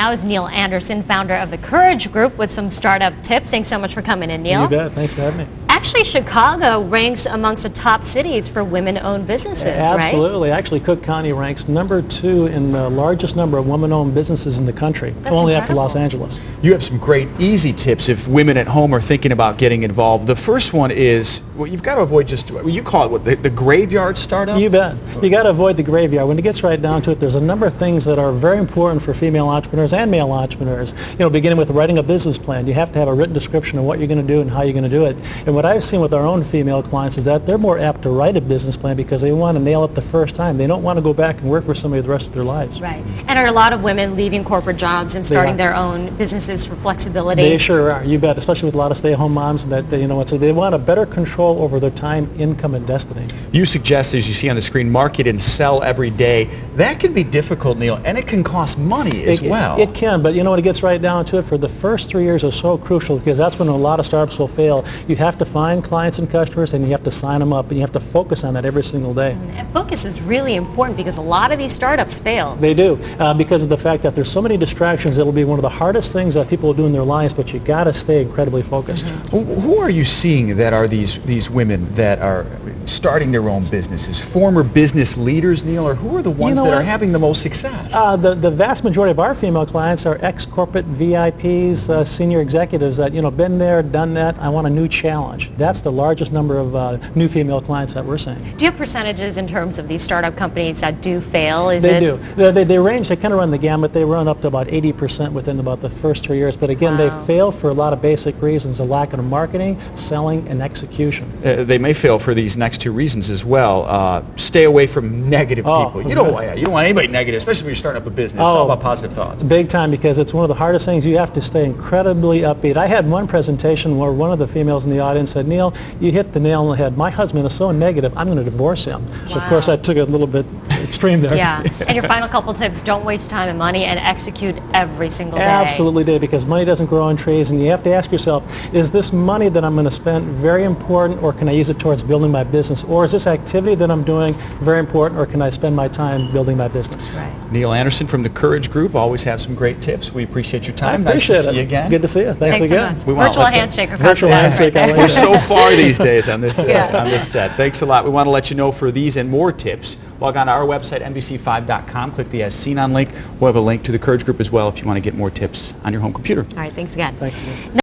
now is Neil Anderson, founder of the Courage Group, with some startup tips. Thanks so much for coming in, Neil. You bet. Thanks for having me. Actually, Chicago ranks amongst the top cities for women-owned businesses, right? Absolutely. Actually, Cook County ranks #2 in the largest number of women-owned businesses in the country, That's only incredible. after Los Angeles. You have some great easy tips if women at home are thinking about getting involved. The first one is, well, you've got to avoid just, well, you call it what, the graveyard startup? You bet. You got to avoid the graveyard. When it gets right down to it, there's a number of things that are very important for female entrepreneurs and male entrepreneurs. You know, beginning with writing a business plan. You have to have a written description of what you're going to do and how you're going to do it. And what I've seen with our own female clients is that they're more apt to write a business plan because they want to nail it the first time. They don't want to go back and work for somebody the rest of their lives. Right. And are a lot of women leaving corporate jobs and starting are. their own businesses for flexibility? They sure are. You bet. Especially with a lot of stay-at-home moms that they want a better control over their time, income, and destiny. You suggest, as you see on the screen, market and sell every day. That can be difficult, Neil, and it can cost money as well. It can, but you know when it gets right down to it, for the first 3 years are so crucial because that's when a lot of startups will fail. You have to find clients and customers and you have to sign them up and you have to focus on that every single day. And focus is really important because a lot of these startups fail. They do, because of the fact that there's so many distractions. It'll be one of the hardest things that people will do in their lives, but you got to stay incredibly focused. Who are you seeing that are these women that are starting their own businesses? Former business leaders, Neil, or who are the ones that are having the most success? The vast majority of our female clients are ex-corporate VIPs, senior executives that, been there, done that. I want a new challenge. That's the largest number of new female clients that we're seeing. Do you have percentages in terms of these startup companies that do fail? They do. They range, they kind of run the gamut. They run up to about 80% within about the first 3 years. But again, they fail for a lot of basic reasons: a lack of marketing, selling, and execution. They may fail for these next two reasons as well. Stay away from negative people. You don't want anybody negative, especially when you're starting up a business. It's all about positive thoughts. Big time, because it's one of the hardest things. You have to stay incredibly upbeat. I had one presentation where one of the females in the audience said, "Neil, you hit the nail on the head. My husband is so negative, I'm going to divorce him." So of course I took it a little bit extreme there. Yeah. And your final couple tips: don't waste time and money, and execute every single day. Absolutely do, because money doesn't grow on trees, and you have to ask yourself, is this money that I'm going to spend very important, or can I use it towards building my business? Or is this activity that I'm doing very important, or can I spend my time building my business? Right. Neil Anderson from the Courage Group, always have some great tips. We appreciate your time. I appreciate nice to see you again. Good to see you. Thanks again. So much. Virtual handshake. Virtual handshake. We're so far these days on this set. Thanks a lot. We want to let you know, for these and more tips, log on to our website, NBC5.com. Click the As Seen On link. We'll have a link to the Courage Group as well if you want to get more tips on your home computer. All right. Thanks again. Thanks again.